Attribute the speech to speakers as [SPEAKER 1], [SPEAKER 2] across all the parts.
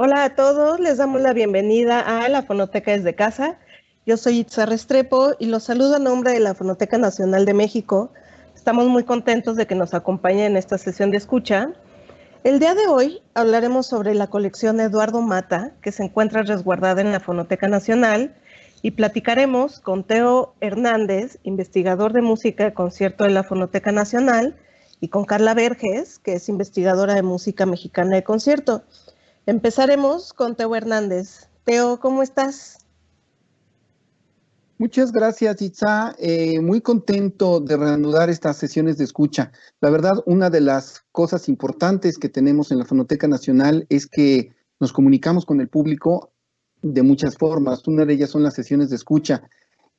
[SPEAKER 1] Hola a todos, les damos la bienvenida a la Fonoteca desde casa. Yo soy Itza Restrepo y los saludo a nombre de la Fonoteca Nacional de México. Estamos muy contentos de que nos acompañen en esta sesión de escucha. El día de hoy hablaremos sobre la colección Eduardo Mata, que se encuentra resguardada en la Fonoteca Nacional, y platicaremos con Teo Hernández, investigador de música de concierto de la Fonoteca Nacional, y con Carla Verges, que es investigadora de música mexicana de concierto. Empezaremos con Teo Hernández. Teo, ¿cómo estás?
[SPEAKER 2] Muchas gracias, Itza. Muy contento de reanudar estas sesiones de escucha. La verdad, una de las cosas importantes que tenemos en la Fonoteca Nacional es que nos comunicamos con el público de muchas formas. Una de ellas son las sesiones de escucha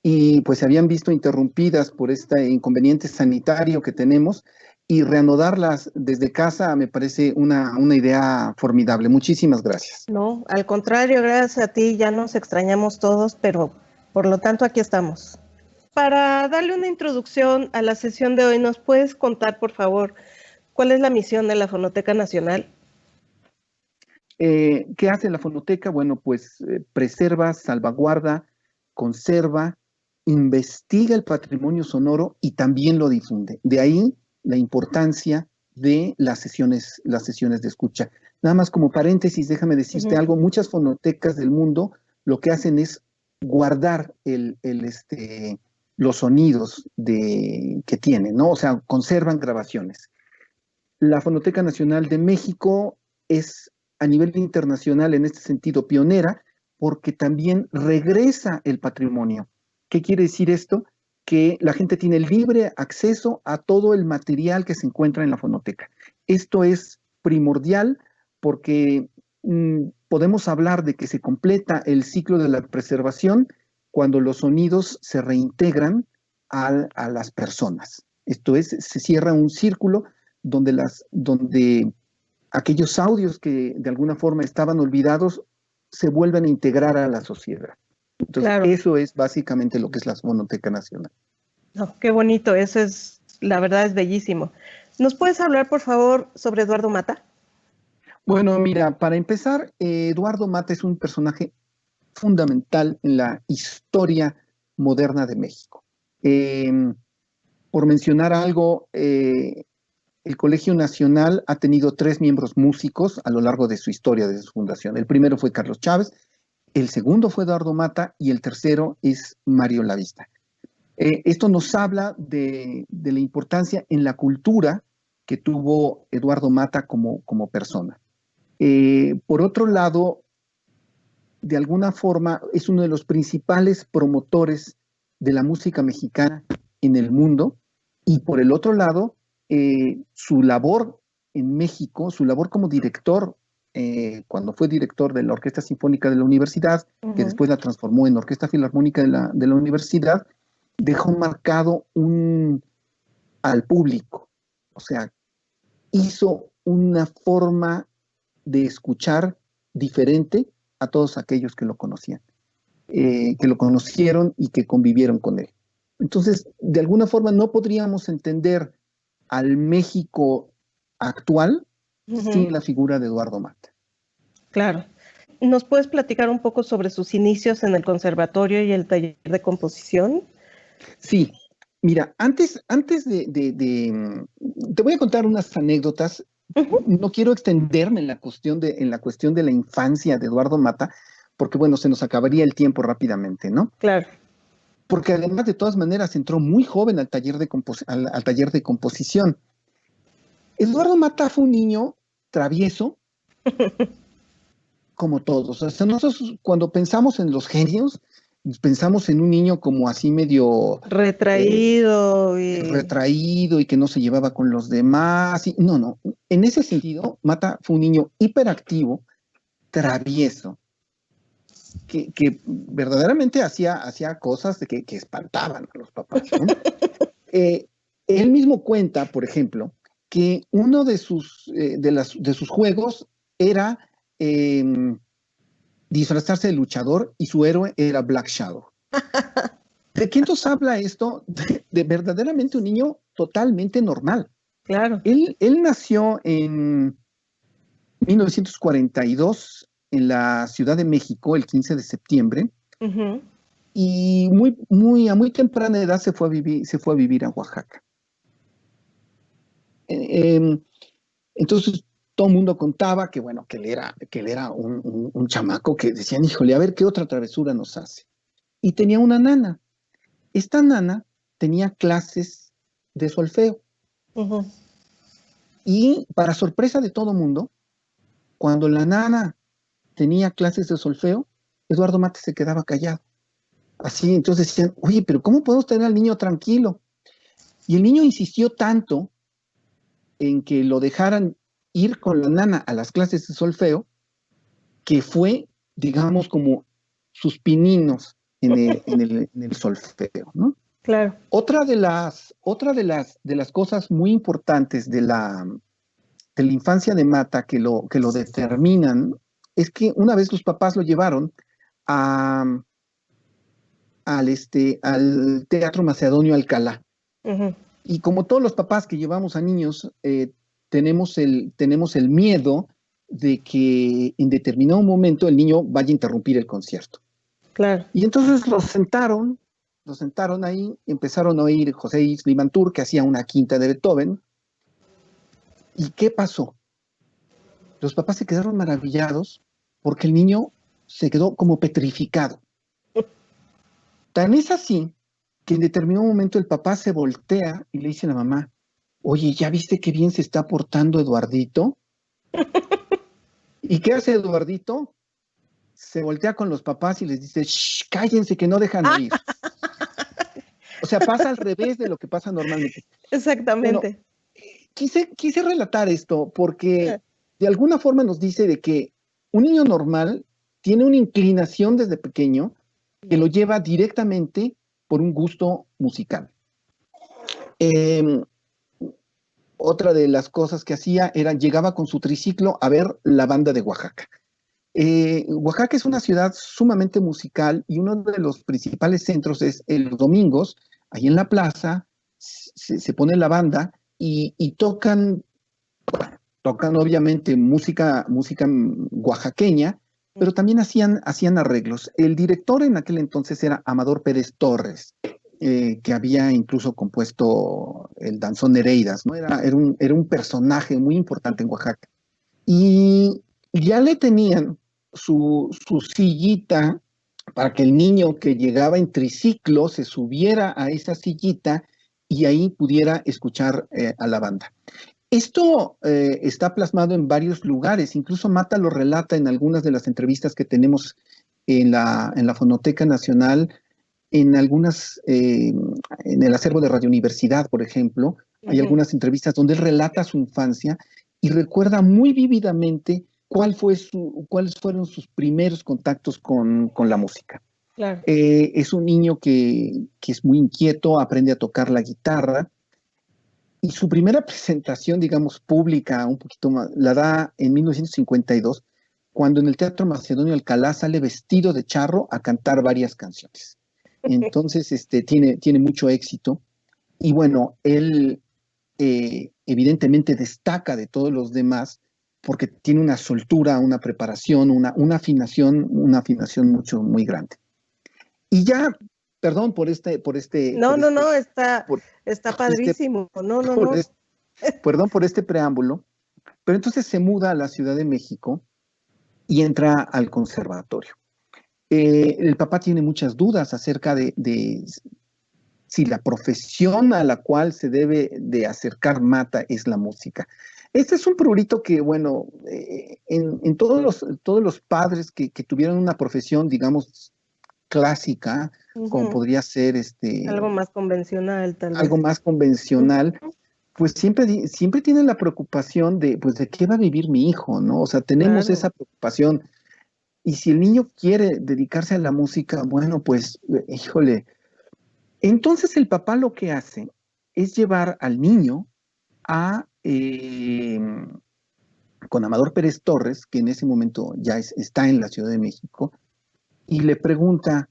[SPEAKER 2] y pues se habían visto interrumpidas por este inconveniente sanitario que tenemos y reanudarlas desde casa me parece una idea formidable. Muchísimas gracias.
[SPEAKER 1] No, al contrario, gracias a ti ya nos extrañamos todos, pero por lo tanto aquí estamos. Para darle una introducción a la sesión de hoy, ¿nos puedes contar, por favor, cuál es la misión de la Fonoteca Nacional?
[SPEAKER 2] ¿Qué hace la fonoteca? Bueno, pues preserva, salvaguarda, conserva, investiga el patrimonio sonoro y también lo difunde. De ahí la importancia de las sesiones de escucha. Nada más como paréntesis, déjame decirte algo, muchas fonotecas del mundo lo que hacen es guardar los sonidos que tienen, ¿no? O sea, conservan grabaciones. La Fonoteca Nacional de México es a nivel internacional en este sentido pionera porque también regresa el patrimonio. ¿Qué quiere decir esto? Que la gente tiene libre acceso a todo el material que se encuentra en la fonoteca. Esto es primordial porque podemos hablar de que se completa el ciclo de la preservación cuando los sonidos se reintegran a las personas. Esto es, se cierra un círculo donde aquellos audios que de alguna forma estaban olvidados se vuelven a integrar a la sociedad. Entonces,
[SPEAKER 1] Claro.
[SPEAKER 2] eso es básicamente lo que es la Fonoteca Nacional.
[SPEAKER 1] No, qué bonito, eso es, la verdad es bellísimo. ¿Nos puedes hablar, por favor, sobre Eduardo Mata?
[SPEAKER 2] Bueno, mira, para empezar, Eduardo Mata es un personaje fundamental en la historia moderna de México. Por mencionar algo, el Colegio Nacional ha tenido 3 miembros músicos a lo largo de su historia, de su fundación. El primero fue Carlos Chávez, el segundo fue Eduardo Mata y el tercero es Mario Lavista. Esto nos habla de la importancia en la cultura que tuvo Eduardo Mata como persona. Por otro lado, de alguna forma es uno de los principales promotores de la música mexicana en el mundo y por el otro lado, su labor en México, su labor como director, cuando fue director de la Orquesta Sinfónica de la Universidad, que después la transformó en Orquesta Filarmónica de la Universidad, dejó marcado al público, o sea, hizo una forma de escuchar diferente a todos aquellos que lo conocían, que lo conocieron y que convivieron con él. Entonces, de alguna forma no podríamos entender al México actual sin la figura de Eduardo Mata.
[SPEAKER 1] Claro. ¿Nos puedes platicar un poco sobre sus inicios en el conservatorio y el taller de composición?
[SPEAKER 2] Sí, mira, antes te voy a contar unas anécdotas. No quiero extenderme en la cuestión de la infancia de Eduardo Mata, porque bueno, se nos acabaría el tiempo rápidamente, ¿no?
[SPEAKER 1] Claro.
[SPEAKER 2] Porque además de todas maneras entró muy joven al taller de composición. Eduardo Mata fue un niño travieso, como todos. O sea, nosotros cuando pensamos en los genios, pensamos en un niño como así medio
[SPEAKER 1] retraído
[SPEAKER 2] retraído y que no se llevaba con los demás. No. En ese sentido, Mata fue un niño hiperactivo, travieso, que verdaderamente hacía cosas que espantaban a los papás, ¿no? Él mismo cuenta, por ejemplo, que uno de sus juegos era disfrazarse de luchador y su héroe era Black Shadow. ¿De qué nos habla esto? De verdaderamente un niño totalmente normal.
[SPEAKER 1] Claro.
[SPEAKER 2] Él nació en 1942 en la Ciudad de México el 15 de septiembre
[SPEAKER 1] Ujú.
[SPEAKER 2] y a muy temprana edad se fue a vivir a Oaxaca. Em, entonces, todo el mundo contaba que, bueno, que él era un chamaco que decían, híjole, a ver qué otra travesura nos hace. Y tenía una nana. Esta nana tenía clases de solfeo.
[SPEAKER 1] Ujú.
[SPEAKER 2] Y para sorpresa de todo el mundo, cuando la nana tenía clases de solfeo, Eduardo Mate se quedaba callado. Así, entonces decían, oye, pero ¿cómo podemos tener al niño tranquilo? Y el niño insistió tanto en que lo dejaran ir con la nana a las clases de solfeo, que fue, digamos, como sus pininos en el solfeo, ¿no?
[SPEAKER 1] Claro.
[SPEAKER 2] De las cosas muy importantes de la infancia de Mata que lo determinan es que una vez los papás lo llevaron a, al Teatro Macedonio Alcalá.
[SPEAKER 1] Ujú.
[SPEAKER 2] Y como todos los papás que llevamos a niños, tenemos el miedo de que en determinado momento el niño vaya a interrumpir el concierto.
[SPEAKER 1] Claro.
[SPEAKER 2] Y entonces los sentaron ahí, empezaron a oír José Isli Mantur, que hacía una quinta de Beethoven. ¿Y qué pasó? Los papás se quedaron maravillados porque el niño se quedó como petrificado. Tan es así que en determinado momento el papá se voltea y le dice a la mamá, oye, ¿ya viste qué bien se está portando Eduardito? ¿Y qué hace Eduardito? Se voltea con los papás y les dice, shh, cállense que no dejan
[SPEAKER 1] Ah,
[SPEAKER 2] oír. O sea, pasa al revés de lo que pasa normalmente. Bueno,
[SPEAKER 1] exactamente.
[SPEAKER 2] quise relatar esto porque de alguna forma nos dice de que un niño normal tiene una inclinación desde pequeño que lo lleva directamente por un gusto musical. Eh, Otra de las cosas que hacía era llegaba con su triciclo a ver la banda de Oaxaca. Oaxaca es una ciudad sumamente musical y uno de los principales centros es los domingos, ahí en la plaza, se pone la banda y tocan obviamente música oaxaqueña, pero también hacían arreglos. El director en aquel entonces era Amador Pérez Torres, que había incluso compuesto el Danzón Nereidas, ¿no? Era un personaje muy importante en Oaxaca. Y ya le tenían su sillita para que el niño que llegaba en triciclo se subiera a esa sillita y ahí pudiera escuchar a la banda. Esto está plasmado en varios lugares, incluso Mata lo relata en algunas de las entrevistas que tenemos en la Fonoteca Nacional, en en el acervo de Radio Universidad, por ejemplo, hay
[SPEAKER 1] Ujú.
[SPEAKER 2] algunas entrevistas donde él relata su infancia y recuerda muy vívidamente cuáles fueron sus primeros contactos con la música.
[SPEAKER 1] Claro.
[SPEAKER 2] Es un niño que es muy inquieto, aprende a tocar la guitarra, y su primera presentación, digamos, pública, un poquito más, la da en 1952, cuando en el Teatro Macedonio Alcalá sale vestido de charro a cantar varias canciones. Entonces, tiene mucho éxito. Y bueno, él evidentemente destaca de todos los demás porque tiene una soltura, una preparación, una afinación muy grande. Y ya, perdón
[SPEAKER 1] No, no, no, está,
[SPEAKER 2] por,
[SPEAKER 1] está
[SPEAKER 2] por este,
[SPEAKER 1] padrísimo. No, no,
[SPEAKER 2] por
[SPEAKER 1] no.
[SPEAKER 2] este perdón por este preámbulo, pero entonces se muda a la Ciudad de México y entra al conservatorio. El papá tiene muchas dudas acerca de si la profesión a la cual se debe de acercar Mata es la música. Este es un prurito que, bueno, en todos los padres que tuvieron una profesión, digamos, clásica, como
[SPEAKER 1] Ujú.
[SPEAKER 2] podría ser
[SPEAKER 1] Algo más convencional, tal
[SPEAKER 2] algo
[SPEAKER 1] vez.
[SPEAKER 2] más convencional,
[SPEAKER 1] Ujú.
[SPEAKER 2] pues siempre tienen la preocupación pues, de qué va a vivir mi hijo, ¿no? O sea, tenemos
[SPEAKER 1] Claro.
[SPEAKER 2] esa preocupación. Y si el niño quiere dedicarse a la música, bueno, pues, híjole. Entonces el papá lo que hace es llevar al niño a, con Amador Pérez Torres, que en ese momento ya está en la Ciudad de México, y le pregunta,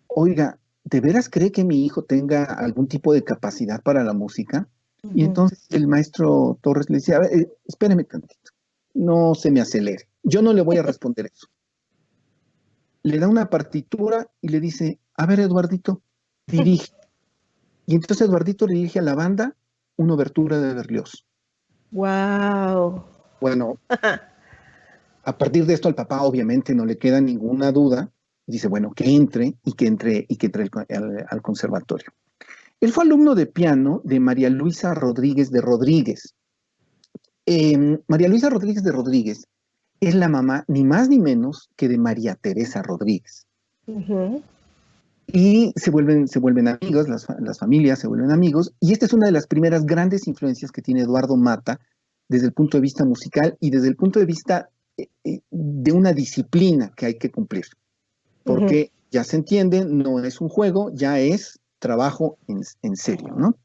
[SPEAKER 2] oiga, ¿de veras cree que mi hijo tenga algún tipo de capacidad para la música? Y
[SPEAKER 1] Ujú.
[SPEAKER 2] entonces el maestro Torres le decía, a ver, espéreme tantito, no se me acelere, yo no le voy a responder eso. le da una partitura y le dice, a ver, Eduardito, dirige. Y entonces Eduardito le dirige a la banda una obertura de Berlioz.
[SPEAKER 1] Wow.
[SPEAKER 2] Bueno, a partir de esto al papá obviamente no le queda ninguna duda. Dice, bueno, que entre al conservatorio. Él fue alumno de piano de María Luisa Rodríguez de Rodríguez. María Luisa Rodríguez de Rodríguez es la mamá ni más ni menos que de María Teresa Rodríguez.
[SPEAKER 1] Uh-huh.
[SPEAKER 2] Y se vuelven amigos, las familias se vuelven amigos, y esta es una de las primeras grandes influencias que tiene Eduardo Mata desde el punto de vista musical y desde el punto de vista de una disciplina que hay que cumplir. Porque ya se entiende, no es un juego, ya es trabajo en serio, ¿no?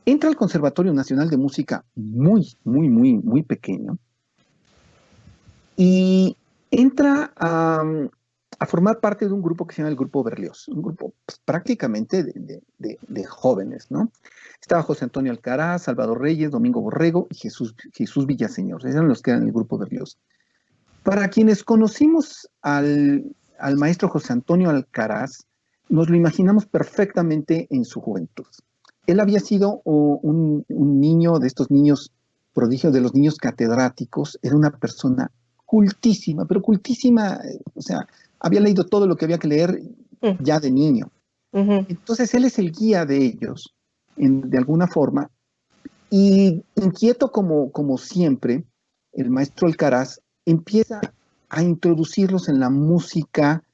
[SPEAKER 2] Entra al Conservatorio Nacional de Música muy pequeño y entra a formar parte de un grupo que se llama el Grupo Berlioz, un grupo pues, prácticamente de jóvenes, ¿no? Estaba José Antonio Alcaraz, Salvador Reyes, Domingo Borrego y Jesús Villaseñor, eran los que eran el Grupo Berlioz. Para quienes conocimos al maestro José Antonio Alcaraz, nos lo imaginamos perfectamente en su juventud. Él había sido un niño de estos niños prodigios, de los niños catedráticos, era una persona cultísima, pero cultísima, o sea, había leído todo lo que había que leer ya de niño.
[SPEAKER 1] Uh-huh.
[SPEAKER 2] Entonces él es el guía de ellos, de alguna forma, y inquieto como siempre, el maestro Alcaraz empieza a introducirlos en la música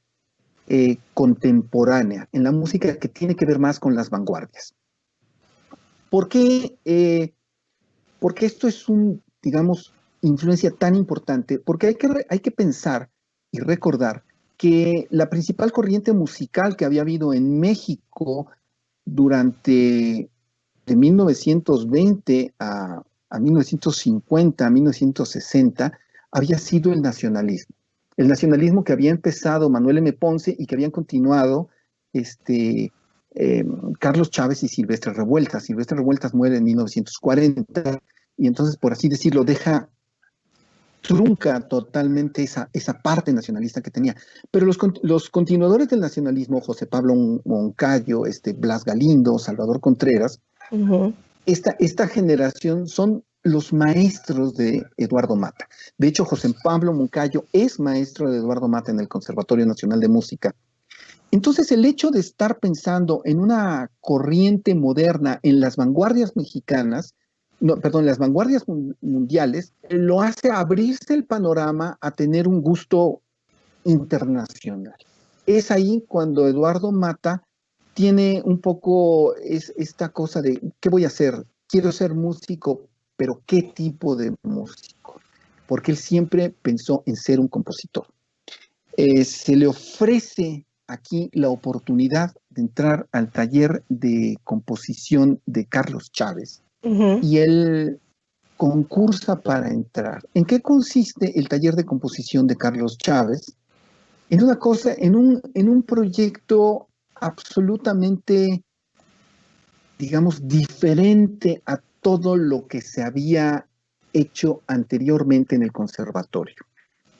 [SPEAKER 2] contemporánea, en la música que tiene que ver más con las vanguardias. ¿Por qué? Porque esto es digamos, influencia tan importante, porque hay que pensar y recordar que la principal corriente musical que había habido en México durante de 1920 a 1950, a 1960, había sido el nacionalismo. El nacionalismo que había empezado Manuel M. Ponce y que habían continuado Carlos Chávez y Silvestre Revueltas. Silvestre Revueltas muere en 1940 y entonces, por así decirlo, trunca totalmente esa parte nacionalista que tenía. Pero los continuadores del nacionalismo, José Pablo Moncayo, Blas Galindo, Salvador Contreras, uh-huh. esta generación son los maestros de Eduardo Mata. De hecho, José Pablo Moncayo es maestro de Eduardo Mata en el Conservatorio Nacional de Música. Entonces, el hecho de estar pensando en una corriente moderna en las vanguardias mexicanas, las vanguardias mundiales, lo hace abrirse el panorama a tener un gusto internacional. Es ahí cuando Eduardo Mata tiene un poco esta cosa de, ¿qué voy a hacer? Quiero ser músico, pero ¿qué tipo de músico? Porque él siempre pensó en ser un compositor. Se le ofrece aquí la oportunidad de entrar al taller de composición de Carlos Chávez, uh-huh. y él concursa para entrar. ¿En qué consiste el taller de composición de Carlos Chávez? En una cosa, en un proyecto absolutamente, digamos, diferente a todo lo que se había hecho anteriormente en el conservatorio.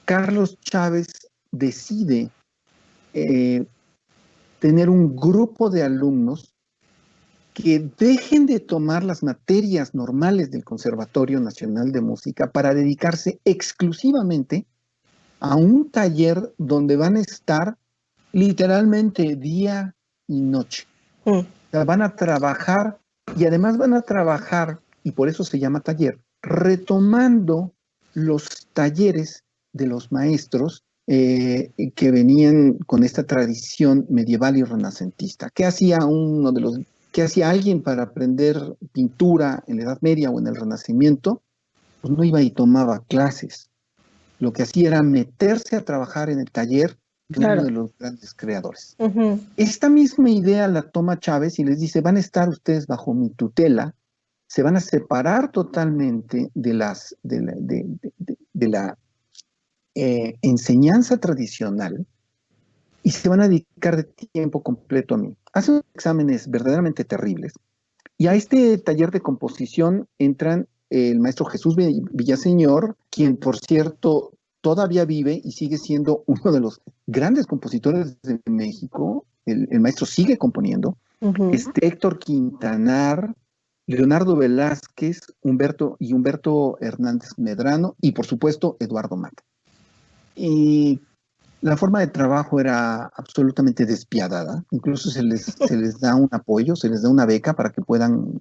[SPEAKER 2] Carlos Chávez decide tener un grupo de alumnos que dejen de tomar las materias normales del Conservatorio Nacional de Música para dedicarse exclusivamente a un taller donde van a estar literalmente día y noche. O sea, van a trabajar y además van a trabajar, y por eso se llama taller, retomando los talleres de los maestros que venían con esta tradición medieval y renacentista. ¿Qué hacía alguien para aprender pintura en la Edad Media o en el Renacimiento? Pues no iba y tomaba clases. Lo que hacía era meterse a trabajar en el taller de uno de los grandes creadores. Uh-huh. Esta misma idea la toma Chávez y les dice, van a estar ustedes bajo mi tutela, se van a separar totalmente de la enseñanza tradicional y se van a dedicar de tiempo completo a mí. Hacen exámenes verdaderamente terribles y a este taller de composición entran el maestro Jesús Villaseñor, quien por cierto todavía vive y sigue siendo uno de los grandes compositores de México. El maestro sigue componiendo. Héctor Quintanar, Leonardo Velázquez, Humberto Hernández Medrano y, por supuesto, Eduardo Mata. Y la forma de trabajo era absolutamente despiadada. Incluso se les da un apoyo, se les da una beca para que puedan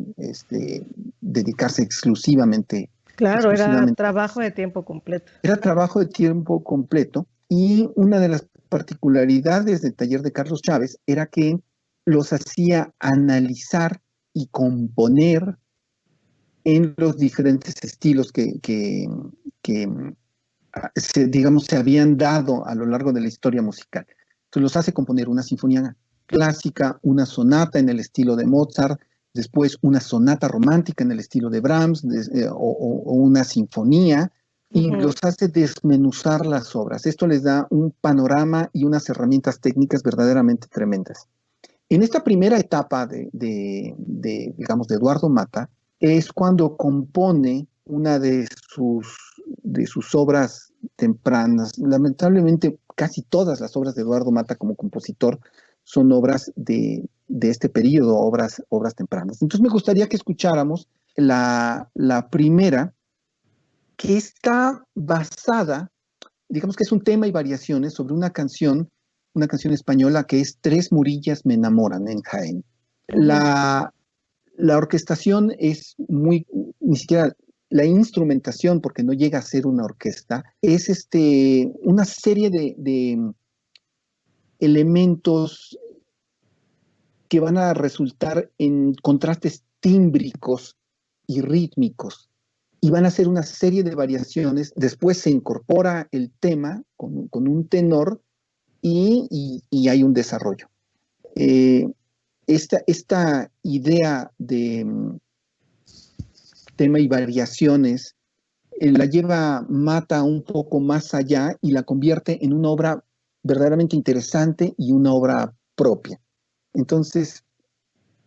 [SPEAKER 2] dedicarse exclusivamente.
[SPEAKER 1] Claro, era trabajo de tiempo completo.
[SPEAKER 2] Era trabajo de tiempo completo. Y una de las particularidades del taller de Carlos Chávez era que los hacía analizar y componer en los diferentes estilos que se habían dado a lo largo de la historia musical. Entonces los hace componer una sinfonía clásica, una sonata en el estilo de Mozart, después una sonata romántica en el estilo de Brahms, o una sinfonía, y los hace desmenuzar las obras. Esto les da un panorama y unas herramientas técnicas verdaderamente tremendas. En esta primera etapa de Eduardo Mata, es cuando compone una de sus obras tempranas. Lamentablemente, casi todas las obras de Eduardo Mata como compositor son obras de este periodo, obras tempranas. Entonces me gustaría que escucháramos la primera, que está basada, digamos que es un tema y variaciones sobre una canción española que es Tres Murillas me enamoran en Jaén. La orquestación es ni siquiera la instrumentación, porque no llega a ser una orquesta, es una serie de elementos que van a resultar en contrastes tímbricos y rítmicos, y van a hacer una serie de variaciones. Después se incorpora el tema con un tenor y hay un desarrollo. Esta idea de tema y variaciones la lleva Mata un poco más allá y la convierte en una obra verdaderamente interesante y una obra propia. Entonces,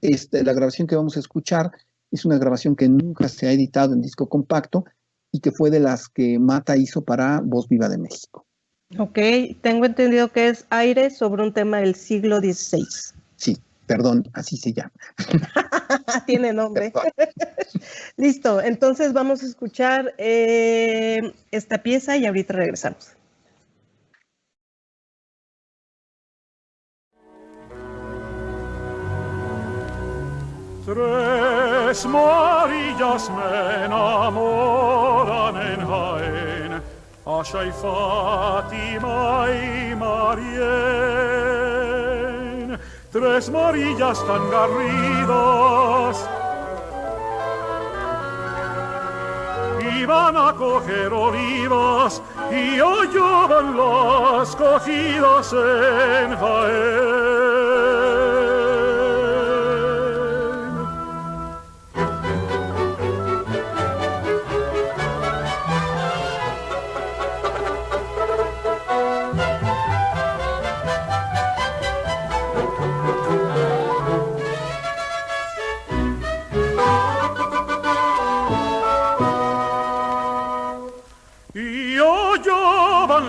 [SPEAKER 2] la grabación que vamos a escuchar es una grabación que nunca se ha editado en disco compacto y que fue de las que Mata hizo para Voz Viva de México.
[SPEAKER 1] Ok, tengo entendido que es Aire sobre un tema del siglo XVI.
[SPEAKER 2] Sí, perdón, así se llama.
[SPEAKER 1] Tiene nombre. Listo, entonces vamos a escuchar esta pieza y ahorita regresamos.
[SPEAKER 3] Tres Marillas me enamoran en Jaén, Asha y Fátima y Marién. Tres Marillas tan garridas iban a coger olivas y hollaban las cogidas en Jaén.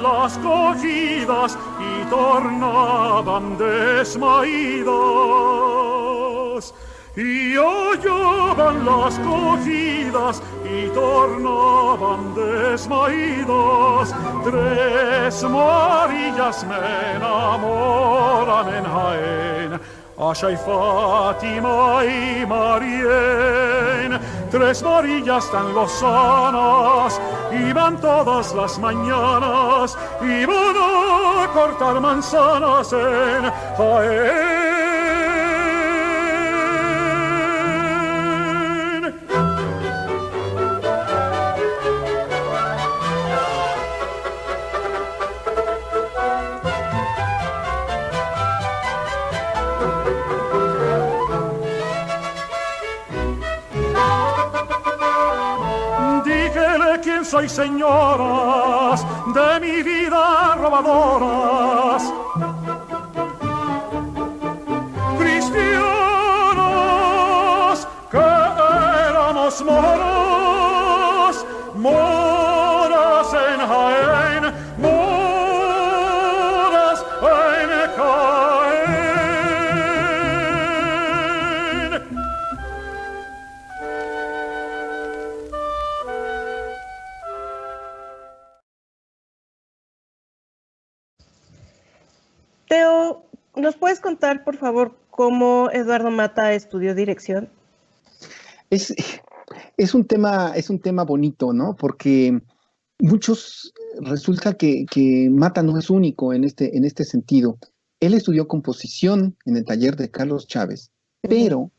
[SPEAKER 3] Las cogidas y tornaban desmaídas, y hollaban las cogidas y tornaban desmaídas. Tres Marillas me enamoran en Jaén, Asha y Fátima y Marién. Tres Marillas tan lozanas iban todas las mañanas, iban a cortar manzanas en Jaén. ¿Quién soy, señoras, de mi vida robadoras? Cristianas, que éramos moras, moras en Jaén,
[SPEAKER 1] Teo, ¿nos puedes contar, por favor, cómo Eduardo Mata estudió dirección?
[SPEAKER 2] Es, es un tema bonito, ¿no? Porque muchos resulta que Mata no es único en este sentido. Él estudió composición en el taller de Carlos Chávez, pero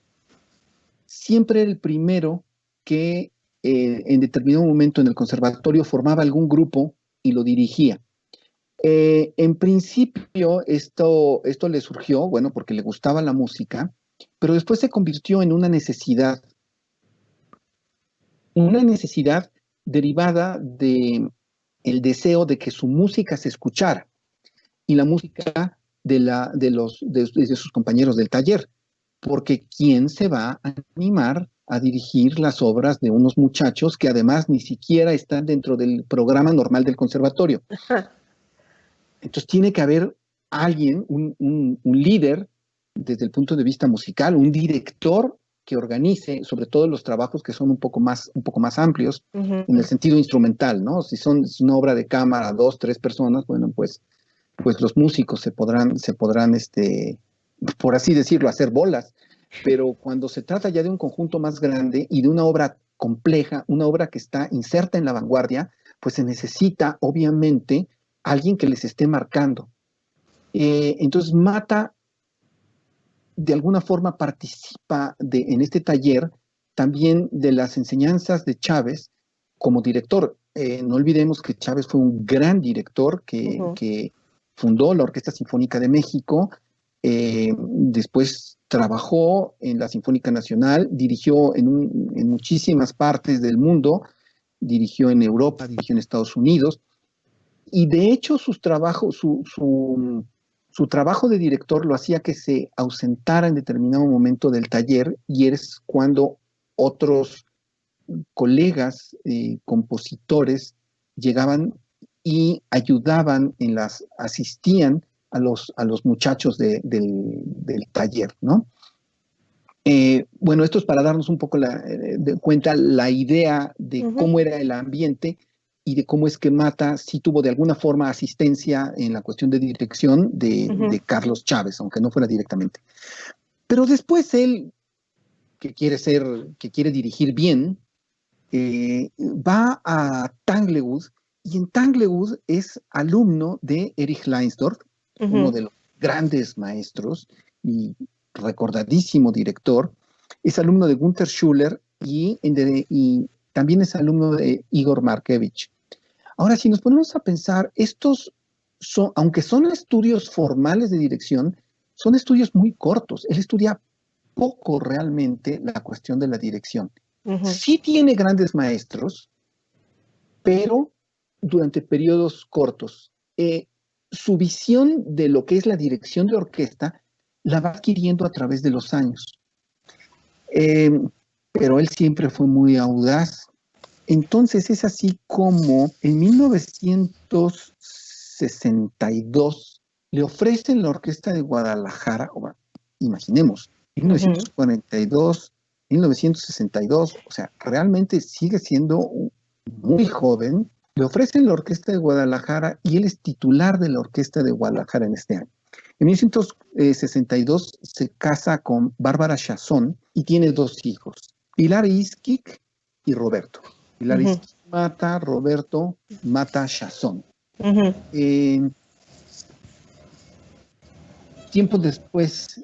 [SPEAKER 2] siempre era el primero que en determinado momento en el conservatorio formaba algún grupo y lo dirigía. En principio esto le surgió, bueno, porque le gustaba la música, pero después se convirtió en una necesidad derivada de el deseo de que su música se escuchara y la música de sus compañeros del taller, porque ¿quién se va a animar a dirigir las obras de unos muchachos que además ni siquiera están dentro del programa normal del conservatorio? Entonces tiene que haber alguien, un líder desde el punto de vista musical, un director que organice sobre todo los trabajos que son un poco más amplios en el sentido instrumental, ¿no? Si es una obra de cámara, 2, 3 personas, bueno, pues los músicos se podrán, por así decirlo, hacer bolas, pero cuando se trata ya de un conjunto más grande y de una obra compleja, una obra que está inserta en la vanguardia, pues se necesita, obviamente, alguien que les esté marcando. Entonces, Mata, de alguna forma, participa en este taller también de las enseñanzas de Chávez como director. No olvidemos que Chávez fue un gran director que fundó la Orquesta Sinfónica de México, después trabajó en la Sinfónica Nacional, dirigió en muchísimas partes del mundo, dirigió en Europa, dirigió en Estados Unidos, y de hecho su trabajo de director lo hacía que se ausentara en determinado momento del taller, y es cuando otros colegas compositores llegaban y ayudaban asistían a los muchachos del taller, ¿no? Bueno, esto es para darnos un poco de cuenta la idea de cómo era el ambiente y de cómo es que Mata sí tuvo de alguna forma asistencia en la cuestión de dirección de Carlos Chávez, aunque no fuera directamente. Pero después él, que quiere dirigir bien, va a Tanglewood, y en Tanglewood es alumno de Erich Leinsdorf, uno de los grandes maestros y recordadísimo director. Es alumno de Gunther Schuller y también es alumno de Igor Markevich. Ahora, si nos ponemos a pensar, aunque son estudios formales de dirección, son estudios muy cortos. Él estudia poco realmente la cuestión de la dirección. Sí tiene grandes maestros, pero durante periodos cortos. Su visión de lo que es la dirección de orquesta la va adquiriendo a través de los años. Pero él siempre fue muy audaz. Entonces es así como en 1962 le ofrecen la Orquesta de Guadalajara, imaginemos, 1942, 1962, o sea, realmente sigue siendo muy joven. Le ofrecen la Orquesta de Guadalajara y él es titular de la Orquesta de Guadalajara en este año. En 1962 se casa con Bárbara Chazón y tiene 2 hijos, Pilar Iskik y Roberto. Pilar Iskik Mata, Roberto Mata Chazón. Tiempo después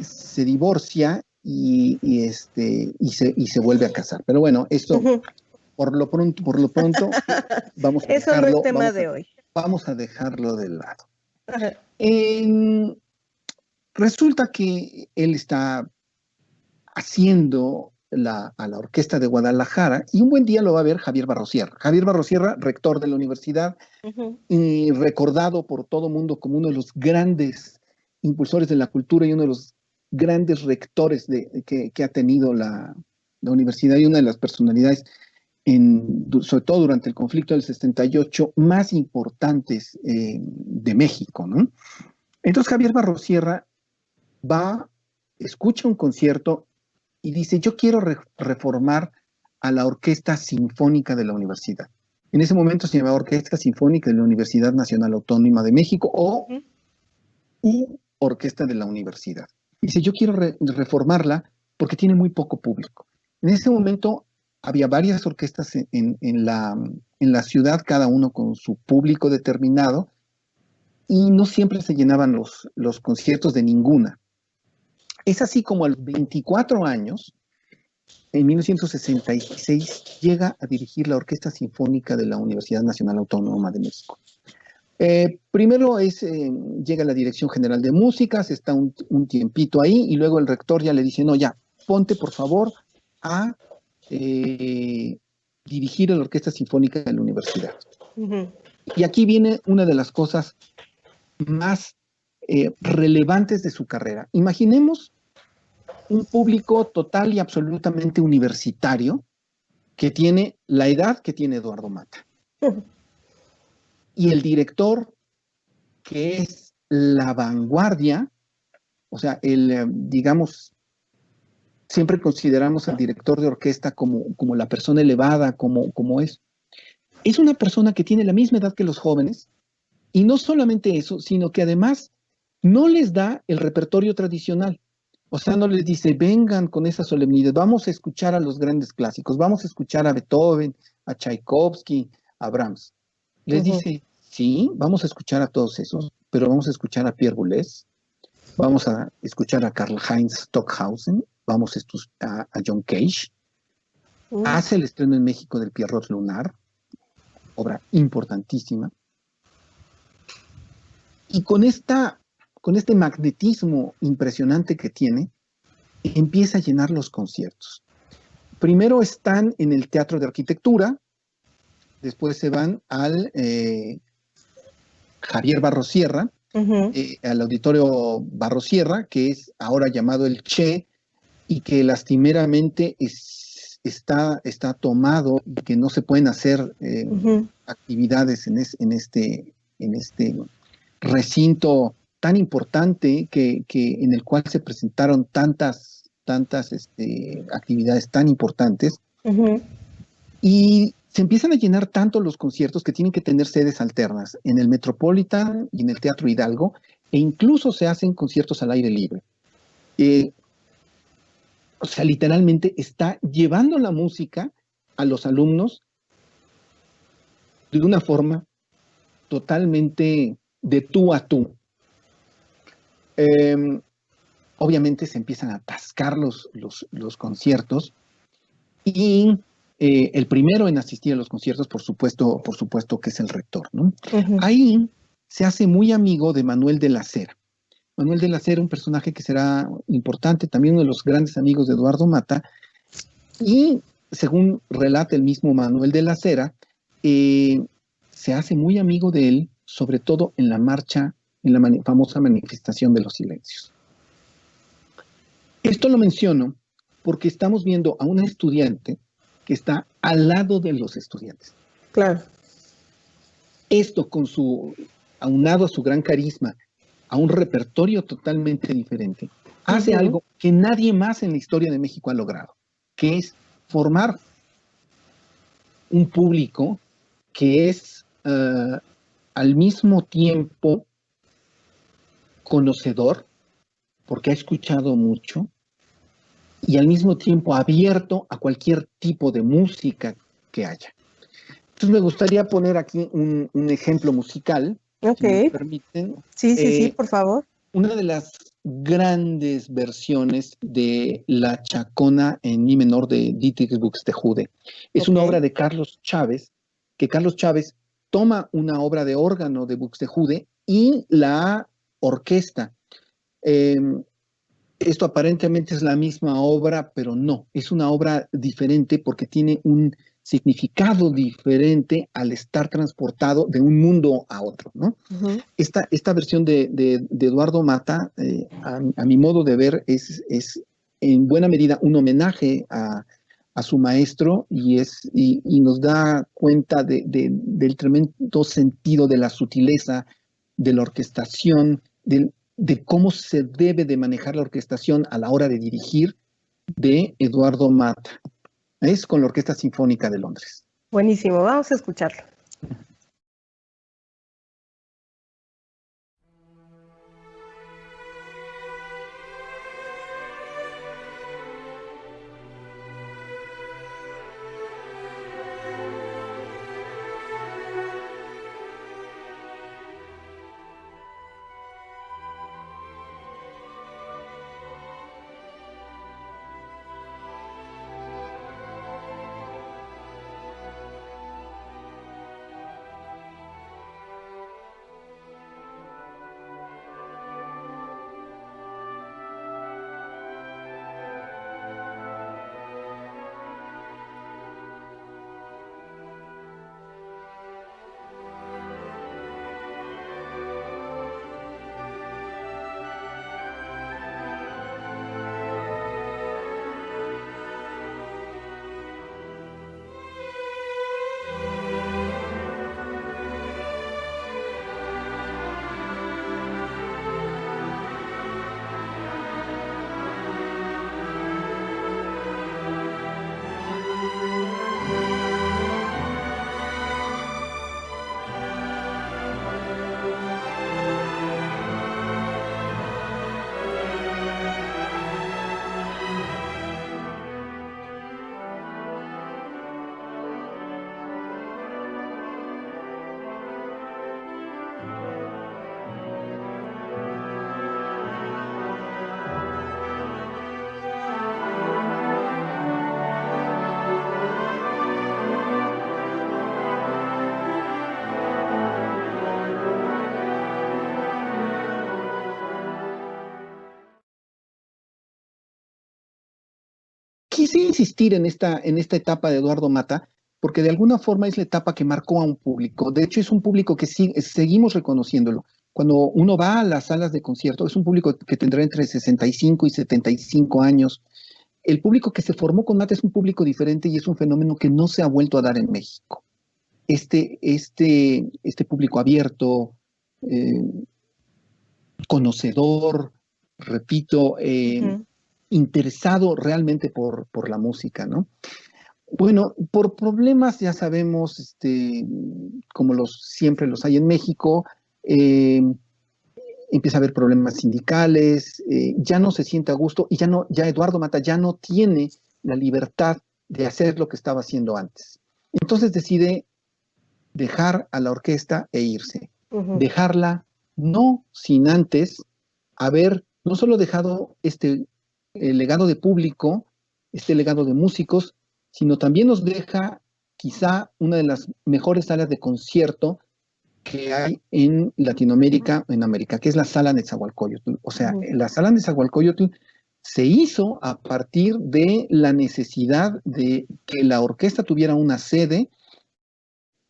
[SPEAKER 2] se divorcia y se vuelve a casar. Pero bueno, esto por lo pronto vamos a
[SPEAKER 1] Eso
[SPEAKER 2] dejarlo.
[SPEAKER 1] No es tema de hoy.
[SPEAKER 2] Vamos a dejarlo de lado. Resulta que él está haciendo a la Orquesta de Guadalajara y un buen día lo va a ver Javier Barrosierra. Javier Barrosierra, rector de la universidad, recordado por todo mundo como uno de los grandes impulsores de la cultura y uno de los grandes rectores que ha tenido la universidad, y una de las personalidades, sobre todo durante el conflicto del 68, más importantes de México, ¿no? Entonces Javier Barrosierra escucha un concierto y dice: yo quiero reformar a la Orquesta Sinfónica de la universidad. En ese momento se llamaba Orquesta Sinfónica de la Universidad Nacional Autónoma de México, o u orquesta de la universidad. Dice, yo quiero reformarla porque tiene muy poco público. En ese momento había varias orquestas en la ciudad, cada uno con su público determinado, y no siempre se llenaban los conciertos de ninguna. Es así como a los 24 años, en 1966, llega a dirigir la Orquesta Sinfónica de la Universidad Nacional Autónoma de México. Primero llega a la Dirección General de Música, se está un tiempito ahí, y luego el rector ya le dice, no, ya, ponte por favor a dirigir a la Orquesta Sinfónica de la Universidad. Uh-huh. Y aquí viene una de las cosas más relevantes de su carrera. Imaginemos un público total y absolutamente universitario que tiene la edad que tiene Eduardo Mata. Uh-huh. Y el director, que es la vanguardia, o sea, digamos, siempre consideramos al director de orquesta como la persona elevada, como es. Es una persona que tiene la misma edad que los jóvenes, y no solamente eso, sino que además no les da el repertorio tradicional. O sea, no les dice, vengan con esa solemnidad, vamos a escuchar a los grandes clásicos, vamos a escuchar a Beethoven, a Tchaikovsky, a Brahms. Les dice, sí, vamos a escuchar a todos esos, pero vamos a escuchar a Pierre Boulez, vamos a escuchar a Karlheinz Stockhausen, vamos a John Cage. Hace el estreno en México del Pierrot Lunar, obra importantísima. Y con este magnetismo impresionante que tiene, empieza a llenar los conciertos. Primero están en el Teatro de Arquitectura, después se van al Javier Barrosierra, uh-huh. Al Auditorio Barrosierra, que es ahora llamado el Che, y que lastimeramente está tomado y que no se pueden hacer uh-huh. actividades en este recinto tan importante en el cual se presentaron tantas actividades tan importantes. Uh-huh. Y se empiezan a llenar tanto los conciertos que tienen que tener sedes alternas en el Metropolitan y en el Teatro Hidalgo, e incluso se hacen conciertos al aire libre. O sea, literalmente está llevando la música a los alumnos de una forma totalmente de tú a tú. Obviamente se empiezan a atascar los conciertos, y el primero en asistir a los conciertos, por supuesto que es el rector, ¿no? Uh-huh. Ahí se hace muy amigo de Manuel de la Cera. Manuel de la Cera, un personaje que será importante, también uno de los grandes amigos de Eduardo Mata, y según relata el mismo Manuel de la Cera, se hace muy amigo de él, sobre todo en la marcha, en la famosa manifestación de los silencios. Esto lo menciono porque estamos viendo a una estudiante que está al lado de los estudiantes.
[SPEAKER 1] Claro.
[SPEAKER 2] Esto aunado a su gran carisma, a un repertorio totalmente diferente, hace uh-huh. algo que nadie más en la historia de México ha logrado, que es formar un público que es al mismo tiempo conocedor, porque ha escuchado mucho, y al mismo tiempo abierto a cualquier tipo de música que haya. Entonces me gustaría poner aquí un ejemplo musical,
[SPEAKER 1] okay.
[SPEAKER 2] Si me permiten.
[SPEAKER 1] Sí, por favor.
[SPEAKER 2] Una de las grandes versiones de La Chacona en mi menor de Dietrich Buxtehude. Es una obra de Carlos Chávez, que Carlos Chávez toma una obra de órgano de Buxtehude y la orquesta. Esto aparentemente es la misma obra, pero no, es una obra diferente porque tiene un significado diferente al estar transportado de un mundo a otro, ¿no? Uh-huh. Esta versión de Eduardo Mata, a mi modo de ver, es en buena medida un homenaje a su maestro, y nos da cuenta del tremendo sentido de la sutileza, de la orquestación, de cómo se debe de manejar la orquestación a la hora de dirigir, de Eduardo Mata. Es con la Orquesta Sinfónica de Londres.
[SPEAKER 1] Buenísimo, vamos a escucharlo.
[SPEAKER 2] quise insistir en esta etapa de Eduardo Mata, porque de alguna forma es la etapa que marcó a un público. De hecho, es un público que seguimos reconociéndolo. Cuando uno va a las salas de concierto, es un público que tendrá entre 65 y 75 años. El público que se formó con Mata es un público diferente y es un fenómeno que no se ha vuelto a dar en México. Este público abierto, conocedor, repito, interesado realmente por la música, ¿no? Bueno, por problemas, ya sabemos, como siempre los hay en México, empieza a haber problemas sindicales, ya no se siente a gusto y ya Eduardo Mata ya no tiene la libertad de hacer lo que estaba haciendo antes. Entonces decide dejar a la orquesta e irse. Dejarla no sin antes haber no solo dejado el legado de público, este legado de músicos, sino también nos deja quizá una de las mejores salas de concierto que hay en Latinoamérica, en América, que es la Sala Nezahualcóyotl. O sea, la Sala Nezahualcóyotl se hizo a partir de la necesidad de que la orquesta tuviera una sede,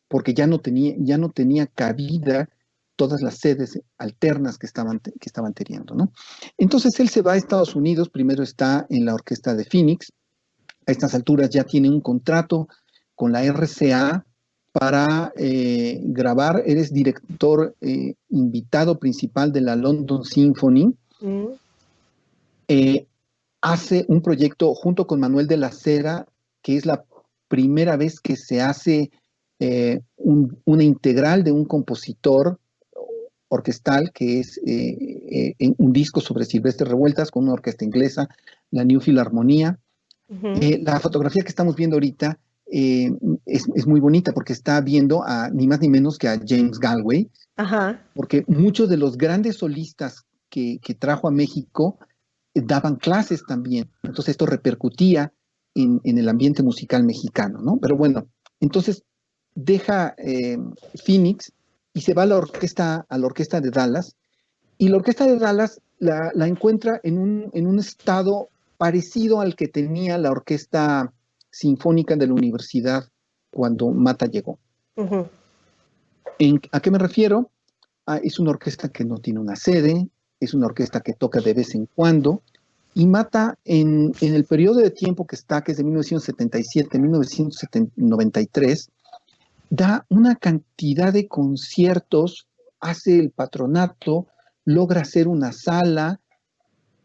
[SPEAKER 2] porque ya no tenía cabida todas las sedes alternas que estaban teniendo, ¿no? Entonces él se va a Estados Unidos, primero está en la orquesta de Phoenix, a estas alturas ya tiene un contrato con la RCA para grabar, eres director invitado principal de la London Symphony, hace un proyecto junto con Manuel de la Cera, que es la primera vez que se hace una integral de un compositor orquestal, que es un disco sobre Silvestre Revueltas con una orquesta inglesa, la New Philharmonia. La fotografía que estamos viendo ahorita es muy bonita porque está viendo ni más ni menos que a James Galway, porque muchos de los grandes solistas que trajo a México daban clases también. Entonces esto repercutía en el ambiente musical mexicano, ¿no? Pero bueno, entonces deja Phoenix y se va a la orquesta de Dallas, y la orquesta de Dallas la encuentra en un estado parecido al que tenía la orquesta sinfónica de la universidad cuando Mata llegó. ¿A qué me refiero? Es una orquesta que no tiene una sede, es una orquesta que toca de vez en cuando, y Mata en el periodo de tiempo que es de 1977 a 1993, da una cantidad de conciertos, hace el patronato, logra hacer una sala,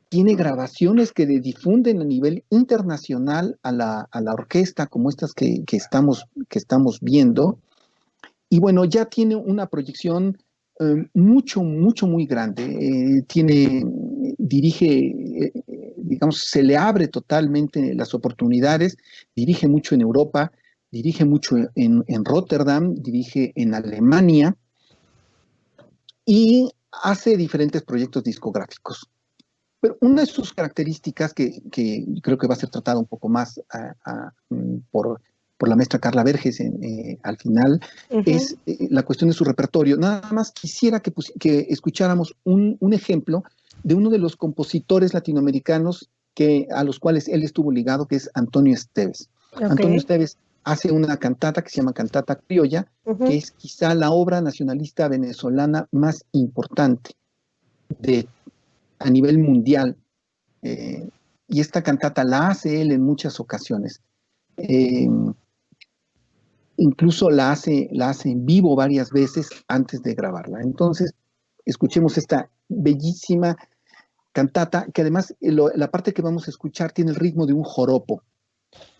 [SPEAKER 2] tiene grabaciones que difunden a nivel internacional a la orquesta, como estas que estamos viendo, y bueno, ya tiene una proyección muy grande, dirige, digamos, se le abre totalmente las oportunidades, dirige mucho en Europa, dirige mucho en Rotterdam, dirige en Alemania y hace diferentes proyectos discográficos. Pero una de sus características que creo que va a ser tratada un poco más por la maestra Carla Verges al final, es la cuestión de su repertorio. Nada más quisiera que escucháramos un ejemplo de uno de los compositores latinoamericanos a los cuales él estuvo ligado, que es Antonio Esteves. Antonio Esteves hace una cantata que se llama Cantata Criolla, que es quizá la obra nacionalista venezolana más importante a nivel mundial. Y esta cantata la hace él en muchas ocasiones. Incluso la hace en vivo varias veces antes de grabarla. Entonces, escuchemos esta bellísima cantata, que además la parte que vamos a escuchar tiene el ritmo de un joropo.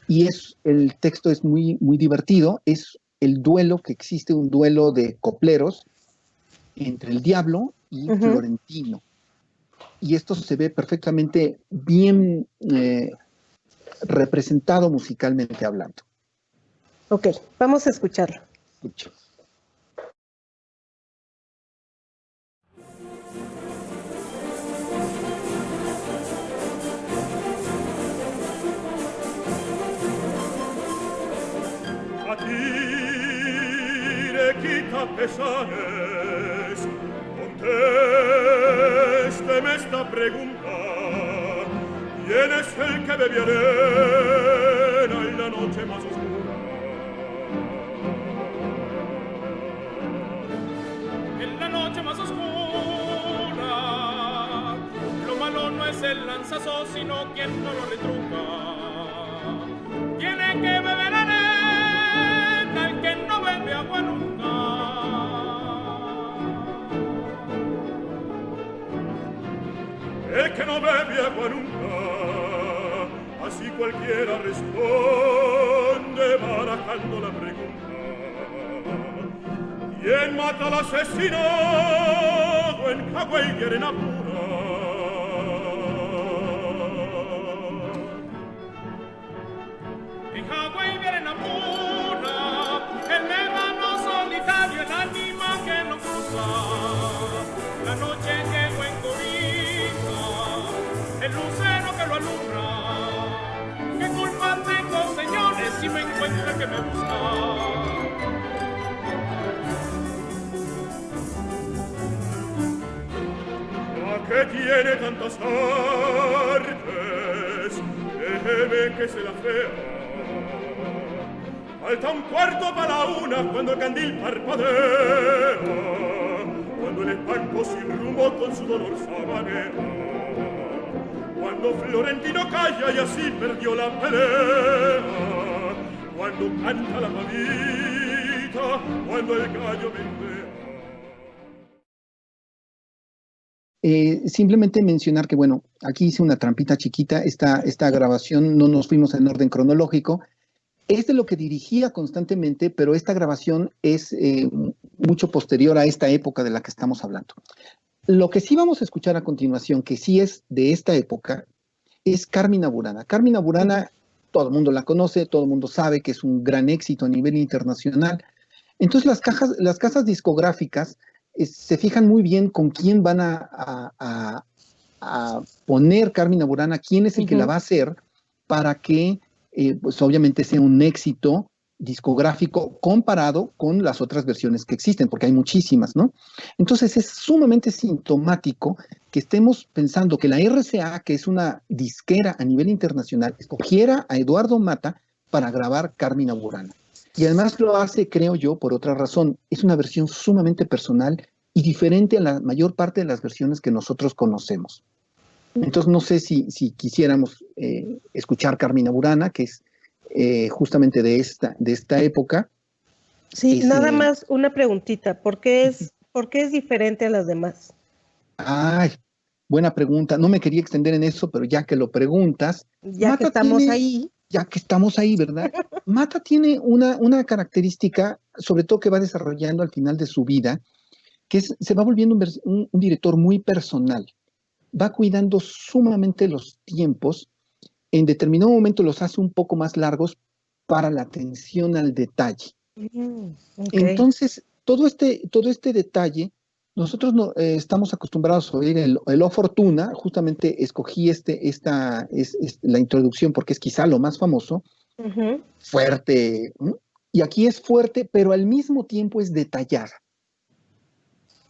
[SPEAKER 2] Y el texto es muy, muy divertido. Es el duelo que existe, un duelo de copleros entre el diablo y Florentino. Y esto se ve perfectamente bien representado musicalmente hablando.
[SPEAKER 1] Ok, vamos a escucharlo.
[SPEAKER 2] Escuchemos.
[SPEAKER 3] A ti le quita pesares, contésteme esta pregunta, ¿Quién es el que bebe arena en la noche más oscura?
[SPEAKER 4] En la noche más oscura, lo malo no es el lanzazo, sino quien no lo retruca. Tiene que beber arena el que no bebe agua nunca.
[SPEAKER 3] El que no bebe agua nunca, así cualquiera responde barajando la pregunta. ¿Quién mata al asesinado en Hawái y arena pura?
[SPEAKER 4] En Hawái y arena pura, el médano solitario, el ánima que no cruza. La noche llegó en cobija, el lucero que lo alumbra. ¿Qué culpa tengo, señores, si me encuentro el que me busca?
[SPEAKER 3] Que tiene tantas artes, déjeme que se la fea. Falta un cuarto para la una cuando el candil parpadea, cuando el espanto sin rumbo con su dolor sabanea, cuando Florentino calla y así perdió la pelea, cuando canta la pavita, cuando el gallo mendea.
[SPEAKER 2] Simplemente mencionar que, bueno, aquí hice una trampita chiquita, esta grabación no nos fuimos en orden cronológico, es de lo que dirigía constantemente, pero esta grabación es mucho posterior a esta época de la que estamos hablando. Lo que sí vamos a escuchar a continuación, que sí es de esta época, es Carmina Burana. Carmina Burana, todo el mundo la conoce, todo el mundo sabe que es un gran éxito a nivel internacional. Entonces las casas discográficas se fijan muy bien con quién van a poner Carmina Burana, quién es el que la va a hacer para que, pues obviamente sea un éxito discográfico comparado con las otras versiones que existen, porque hay muchísimas, ¿no? Entonces es sumamente sintomático que estemos pensando que la RCA, que es una disquera a nivel internacional, escogiera a Eduardo Mata para grabar Carmina Burana. Y además lo hace, creo yo, por otra razón. Es una versión sumamente personal y diferente a la mayor parte de las versiones que nosotros conocemos. Entonces, no sé si quisiéramos escuchar Carmina Burana, que es justamente de esta época.
[SPEAKER 1] Sí, nada más una preguntita. ¿Por qué es diferente a las demás?
[SPEAKER 2] Ay, buena pregunta. No me quería extender en eso, pero ya que lo preguntas.
[SPEAKER 1] Ya que estamos ahí.
[SPEAKER 2] Ya que estamos ahí, ¿verdad? Mata tiene una característica, sobre todo que va desarrollando al final de su vida, que se va volviendo un director muy personal. Va cuidando sumamente los tiempos. En determinado momento los hace un poco más largos para la atención al detalle. Okay. Entonces, todo este detalle, nosotros estamos acostumbrados a oír el O Fortuna. Justamente escogí la introducción porque es quizá lo más famoso, fuerte, y aquí es fuerte, pero al mismo tiempo es detallada.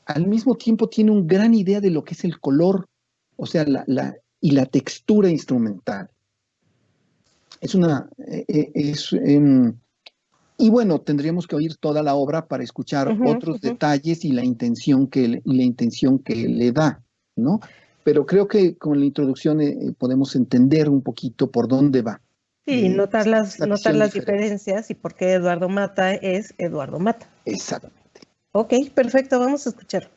[SPEAKER 2] Al mismo tiempo tiene una gran idea de lo que es el color, o sea, y la textura instrumental. Y bueno, tendríamos que oír toda la obra para escuchar otros detalles y la intención que le da, ¿no? Pero creo que con la introducción podemos entender un poquito por dónde va.
[SPEAKER 1] Sí, notar las diferencias y por qué Eduardo Mata es Eduardo Mata.
[SPEAKER 2] Exactamente.
[SPEAKER 1] Ok, perfecto, vamos a escuchar.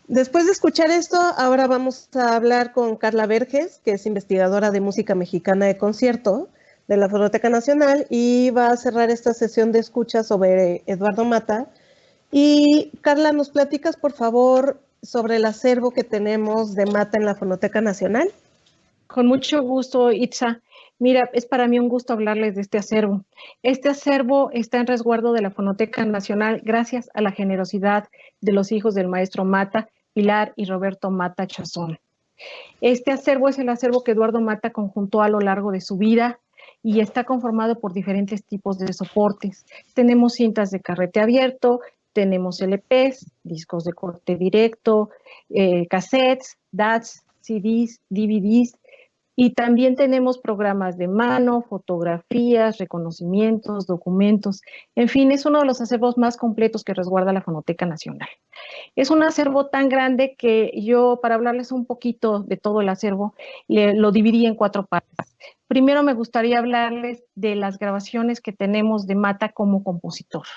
[SPEAKER 1] Después de escuchar esto, ahora vamos a hablar con Carla Verges, que es investigadora de música mexicana de concierto de la Fonoteca Nacional, y va a cerrar esta sesión de escucha sobre Eduardo Mata. Y Carla, ¿nos platicas, por favor, sobre el acervo que tenemos de Mata en la Fonoteca Nacional?
[SPEAKER 5] Con mucho gusto, Itza. Mira, es para mí un gusto hablarles de este acervo. Este acervo está en resguardo de la Fonoteca Nacional gracias a la generosidad de los hijos del maestro Mata, Pilar y Roberto Mata Chazón. Este acervo es el acervo que Eduardo Mata conjuntó a lo largo de su vida y está conformado por diferentes tipos de soportes. Tenemos cintas de carrete abierto, tenemos LPs, discos de corte directo, cassettes, DATs, CDs, DVDs, y también tenemos programas de mano, fotografías, reconocimientos, documentos. En fin, es uno de los acervos más completos que resguarda la Fonoteca Nacional. Es un acervo tan grande que yo, para hablarles un poquito de todo el acervo, lo dividí en 4 partes. Primero me gustaría hablarles de las grabaciones que tenemos de Mata como compositor.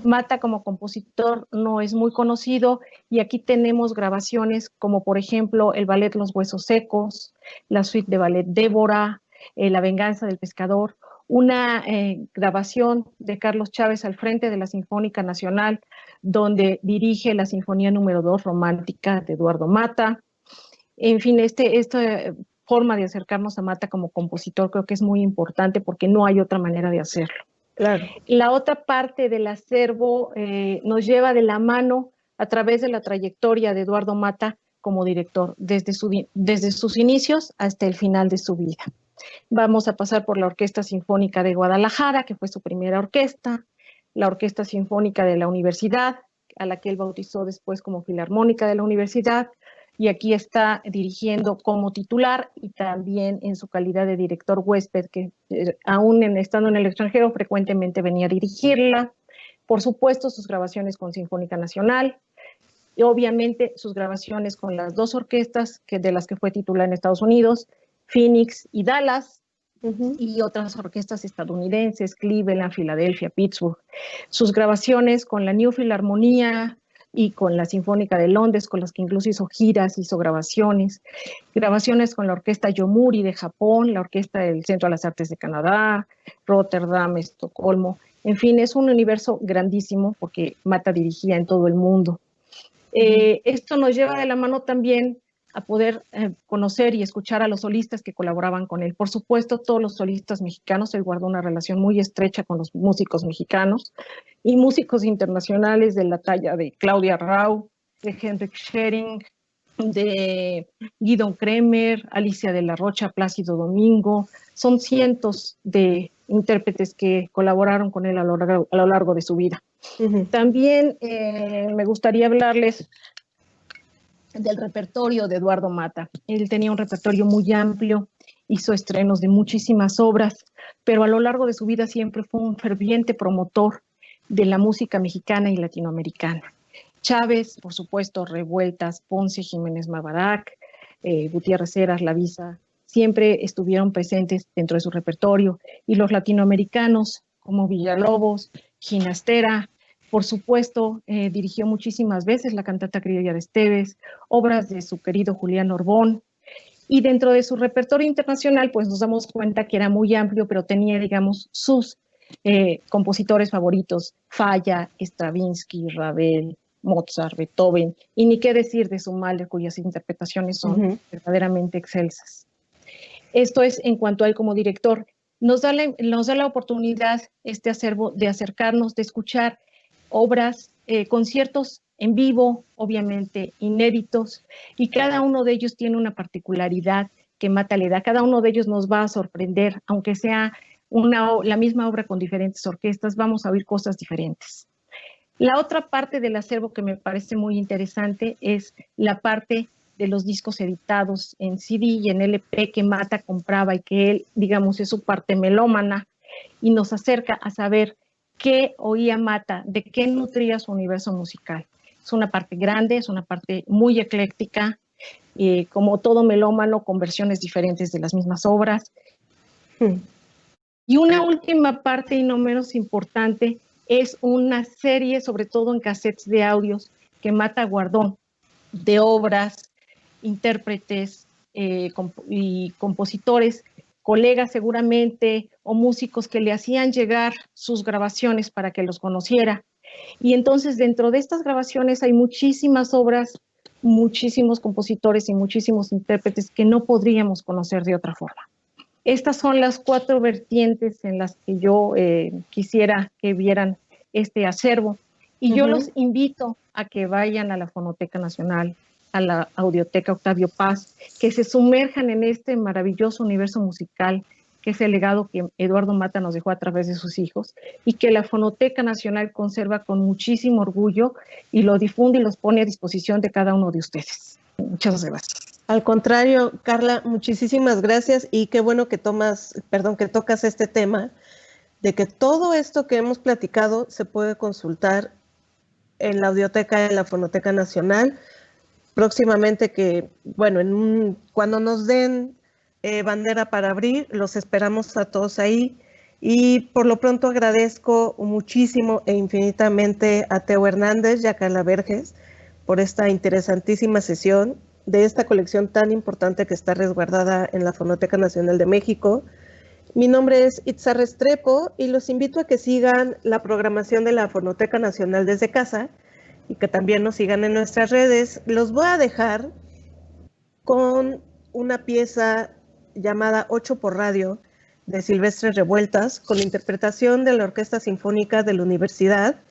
[SPEAKER 5] Mata como compositor no es muy conocido y aquí tenemos grabaciones como por ejemplo el ballet Los Huesos Secos, la suite de ballet Débora, La Venganza del Pescador, una grabación de Carlos Chávez al frente de la Sinfónica Nacional donde dirige la Sinfonía número 2 romántica de Eduardo Mata. En fin, esta forma de acercarnos a Mata como compositor creo que es muy importante porque no hay otra manera de hacerlo.
[SPEAKER 1] Claro.
[SPEAKER 5] La otra parte del acervo nos lleva de la mano a través de la trayectoria de Eduardo Mata como director, desde sus inicios hasta el final de su vida. Vamos a pasar por la Orquesta Sinfónica de Guadalajara, que fue su primera orquesta, la Orquesta Sinfónica de la Universidad, a la que él bautizó después como Filarmónica de la Universidad, y aquí está dirigiendo como titular y también en su calidad de director huésped, que aún estando en el extranjero frecuentemente venía a dirigirla. Por supuesto, sus grabaciones con Sinfónica Nacional, y obviamente sus grabaciones con las 2 orquestas de las que fue titular en Estados Unidos, Phoenix y Dallas, y otras orquestas estadounidenses, Cleveland, Filadelfia, Pittsburgh. Sus grabaciones con la New Philharmonia y con la Sinfónica de Londres, con las que incluso hizo giras, hizo grabaciones con la Orquesta Yomiuri de Japón, la Orquesta del Centro de las Artes de Canadá, Rotterdam, Estocolmo. En fin, es un universo grandísimo porque Mata dirigía en todo el mundo. Esto nos lleva de la mano también a poder conocer y escuchar a los solistas que colaboraban con él. Por supuesto, todos los solistas mexicanos, él guardó una relación muy estrecha con los músicos mexicanos y músicos internacionales de la talla de Claudia Rau, de Henrik Schering, de Guido Kremer, Alicia de la Rocha, Plácido Domingo. Son cientos de intérpretes que colaboraron con él a lo largo de su vida. También me gustaría hablarles del repertorio de Eduardo Mata. Él tenía un repertorio muy amplio, hizo estrenos de muchísimas obras, pero a lo largo de su vida siempre fue un ferviente promotor de la música mexicana y latinoamericana. Chávez, por supuesto, Revueltas, Ponce, Jiménez Mabarac, Gutiérrez Heras, La Visa, siempre estuvieron presentes dentro de su repertorio, y los latinoamericanos como Villalobos, Ginastera. Por supuesto, dirigió muchísimas veces la cantata criolla de Esteves, obras de su querido Julián Orbón, y dentro de su repertorio internacional, pues nos damos cuenta que era muy amplio, pero tenía, digamos, sus compositores favoritos, Falla, Stravinsky, Ravel, Mozart, Beethoven, y ni qué decir de su Mahler, cuyas interpretaciones son verdaderamente excelsas. Esto es en cuanto a él como director. Nos da la oportunidad, este acervo, de acercarnos, de escuchar obras, conciertos en vivo, obviamente inéditos, y cada uno de ellos tiene una particularidad que Mata le da. Cada uno de ellos nos va a sorprender, aunque sea la misma obra con diferentes orquestas, vamos a oír cosas diferentes. La otra parte del acervo que me parece muy interesante es la parte de los discos editados en CD y en LP que Mata compraba y que él, digamos, es su parte melómana y nos acerca a saber qué oía Mata, de qué nutría su universo musical. Es una parte grande, es una parte muy ecléctica, como todo melómano, con versiones diferentes de las mismas obras. Y una última parte, y no menos importante, es una serie, sobre todo en cassettes de audios, que Mata guardó de obras, intérpretes y compositores, colegas seguramente, o músicos que le hacían llegar sus grabaciones para que los conociera. Y entonces dentro de estas grabaciones hay muchísimas obras, muchísimos compositores y muchísimos intérpretes que no podríamos conocer de otra forma. Estas son las 4 vertientes en las que yo quisiera que vieran este acervo. Y yo los invito a que vayan a la Fonoteca Nacional, a la Audioteca Octavio Paz, que se sumerjan en este maravilloso universo musical, que es el legado que Eduardo Mata nos dejó a través de sus hijos, y que la Fonoteca Nacional conserva con muchísimo orgullo y lo difunde y los pone a disposición de cada uno de ustedes. Muchas gracias.
[SPEAKER 1] Al contrario, Carla, muchísimas gracias y qué bueno que tocas este tema, de que todo esto que hemos platicado se puede consultar en la Audioteca de la Fonoteca Nacional. Próximamente cuando nos den bandera para abrir, los esperamos a todos ahí. Y por lo pronto agradezco muchísimo e infinitamente a Teo Hernández y a Carla Verges por esta interesantísima sesión de esta colección tan importante que está resguardada en la Fonoteca Nacional de México. Mi nombre es Itza Restrepo y los invito a que sigan la programación de la Fonoteca Nacional desde casa y que también nos sigan en nuestras redes. Los voy a dejar con una pieza llamada 8 por radio de Silvestre Revueltas, con interpretación de la Orquesta Sinfónica de la Universidad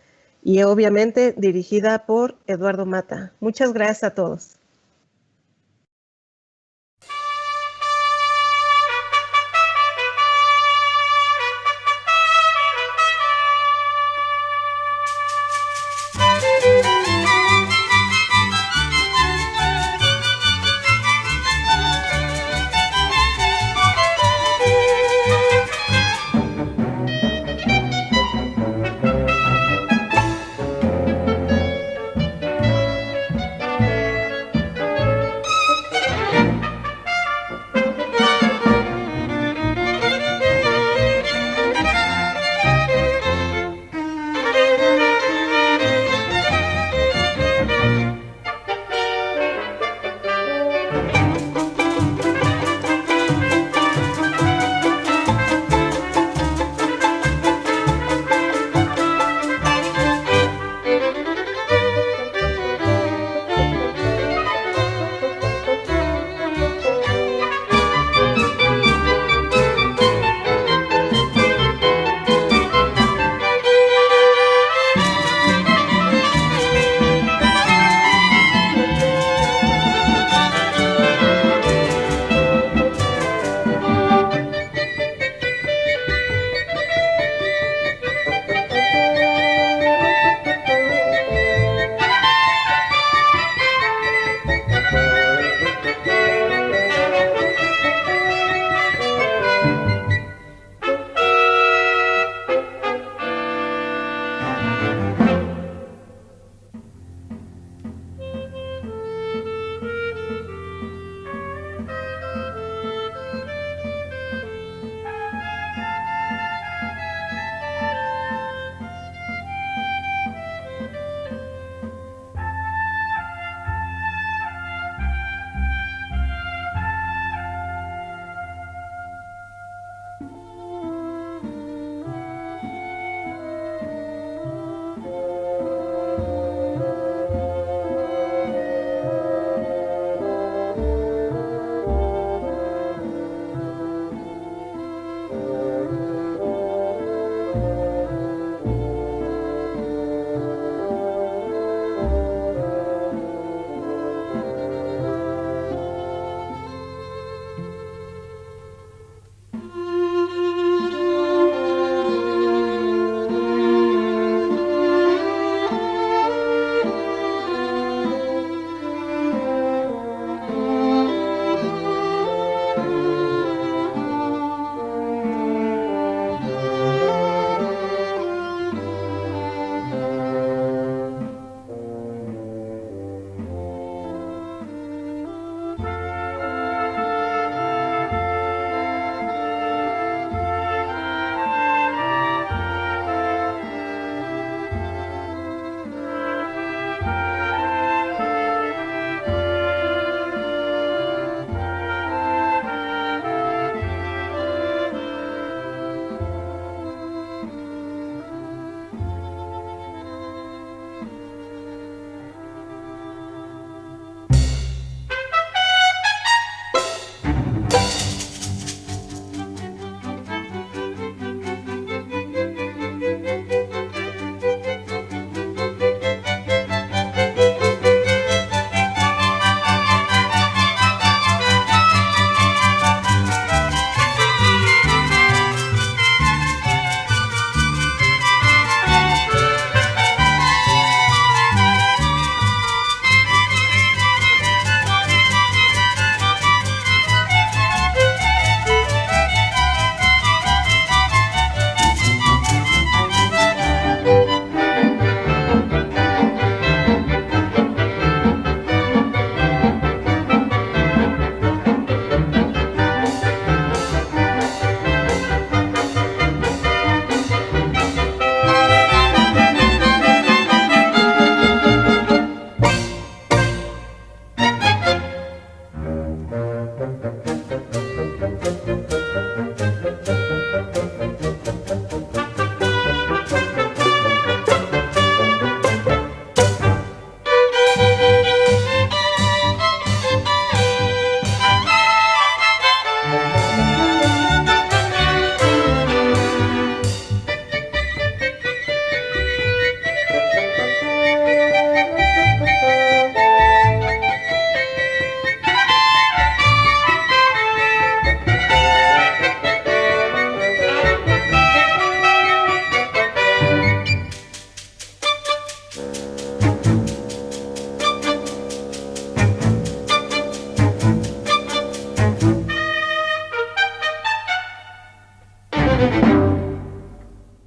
[SPEAKER 1] y obviamente dirigida por Eduardo Mata. Muchas gracias a todos.